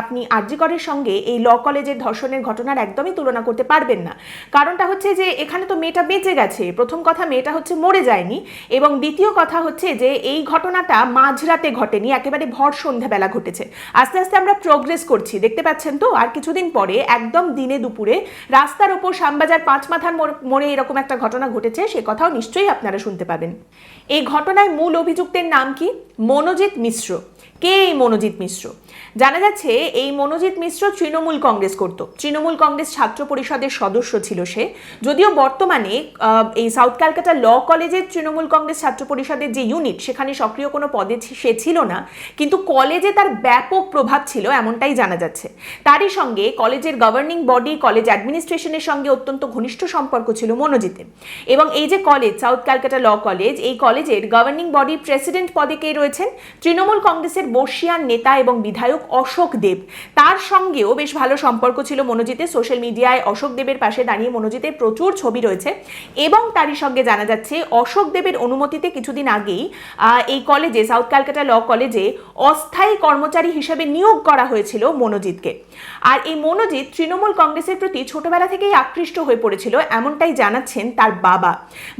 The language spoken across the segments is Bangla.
আপনি আরজি করের সঙ্গে এই ল কলেজের ধর্ষণের ঘটনার একদমই তুলনা করতে পারবেন না। কারণটা হচ্ছে যে এখানে তো মেয়েটা বেঁচে গেছে, প্রথম কথা মেয়েটা হচ্ছে মরে যায়নি, এবং দ্বিতীয় কথা হচ্ছে যে এই ঘটনাটা মাঝরাতে ঘটেনি, একেবারে ভর সন্ধ্যাবেলা ঘটেছে। আস্তে আস্তে আমরা প্রোগ্রেস করছি, দেখতে পাচ্ছেন তো। আর কিছুদিন পরে একদম দিনে দুপুরে রাস্তার ওপর শ্যামবাজার পাঁচ মাথার মোড়ে এরকম একটা ঘটনা ঘটেছে, সে কথাও নিশ্চয়ই আপনারা শুনতে পাবেন। এই ঘটনায় মূল অভিযুক্তের নাম কি? মনোজিৎ মিশ্র। কে এই মনোজিৎ মিশ্র? জানা যাচ্ছে এই মনোজিৎ মিশ্র তৃণমূল কংগ্রেস করত, তৃণমূল কংগ্রেস ছাত্র পরিষদের সদস্য ছিল সে। যদিও বর্তমানে এই সাউথ ক্যালকাটা ল কলেজের তৃণমূল কংগ্রেস ছাত্র পরিষদের যে ইউনিট, সেখানে সক্রিয় কোনো পদে সে ছিল না, কিন্তু কলেজে তার ব্যাপক প্রভাব ছিল এমনটাই জানা যাচ্ছে। তারই সঙ্গে কলেজের গভর্নিং বডি, কলেজ অ্যাডমিনিস্ট্রেশনের সঙ্গে অত্যন্ত ঘনিষ্ঠ সম্পর্ক ছিল মনোজিতের। এবং এই যে college, south Calcutta law college, এই কলেজের গভর্নিং বডির প্রেসিডেন্ট পদে কে রয়েছেন? তৃণমূল কংগ্রেসের বর্ষিয়ান নেতা এবং বিধায়ক অশোক দেব। তার সঙ্গেও বেশ ভালো সম্পর্ক ছিল মনোজিতের। সোশ্যাল মিডিয়ায় অশোক দেবের পাশে দাঁড়িয়ে মনোজিতের প্রচুর ছবি রয়েছে। এবং তারই সঙ্গে জানা যাচ্ছে অশোক দেবের অনুমতিতে কিছুদিন আগেই এই কলেজে, সাউথ ক্যালকাটা ল কলেজে অস্থায়ী কর্মচারী হিসেবে নিয়োগ করা হয়েছিল মনোজিৎকে। আর এই মনোজিৎ তৃণমূল কংগ্রেসের প্রতি ছোটবেলা থেকেই আকৃষ্ট হয়ে পড়েছিল, এমনটাই জানাচ্ছেন তার বাবা।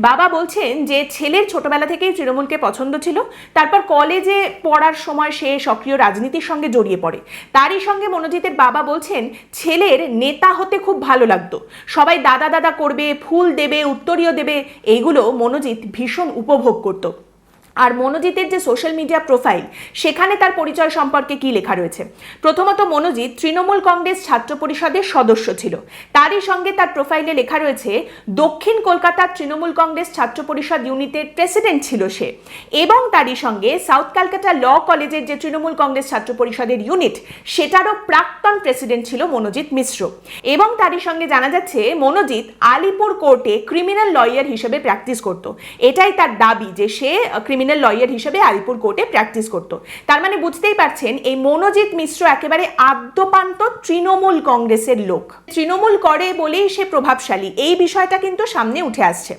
বাবা বলছেন যে ছেলের ছোটবেলা থেকেই তৃণমূলকে পছন্দ ছিল, তারপর কলেজে পড়ার সময় সে সক্রিয় রাজনীতির সঙ্গে জড়িয়ে পড়ে। তারই সঙ্গে মনোজিতের বাবা বলছেন ছেলের নেতা হতে খুব ভালো লাগতো, সবাই দাদা দাদা করবে, ফুল দেবে, উত্তরীয় দেবে, এইগুলো মনোজিৎ ভীষণ উপভোগ করত। আর মনোজিতের যে সোশ্যাল মিডিয়া প্রোফাইল, সেখানে তার পরিচয় সম্পর্কে কি লেখা রয়েছে? প্রথমত মনোজিৎ তৃণমূল কংগ্রেস ছাত্র পরিষদের সদস্য ছিল। তারই সঙ্গে তার প্রোফাইলে লেখা রয়েছে দক্ষিণ কলকাতার তৃণমূল কংগ্রেস ছাত্র পরিষদ ইউনিটের প্রেসিডেন্ট ছিল সে। এবং তারই সঙ্গে সাউথ ক্যালকাটা ল কলেজের যে তৃণমূল কংগ্রেস ছাত্র পরিষদের ইউনিট, সেটারও প্রাক্তন প্রেসিডেন্ট ছিল মনোজিৎ মিশ্র। এবং তারই সঙ্গে জানা যাচ্ছে মনোজিৎ আলিপুর কোর্টে ক্রিমিনাল লয়ার হিসেবে প্র্যাকটিস করত। এটাই তার দাবি যে সে ক্রিমিনাল লয়ার হিসেবে আলিপুর কোর্টে প্র্যাকটিস করত। তার মানে বুঝতেই পারছেন এই মনোজিৎ মিশ্র একেবারে আদ্যপান্ত তৃণমূল কংগ্রেসের লোক। তৃণমূল করে বলেই সে প্রভাবশালী, এই বিষয়টা কিন্তু সামনে উঠে আসছে।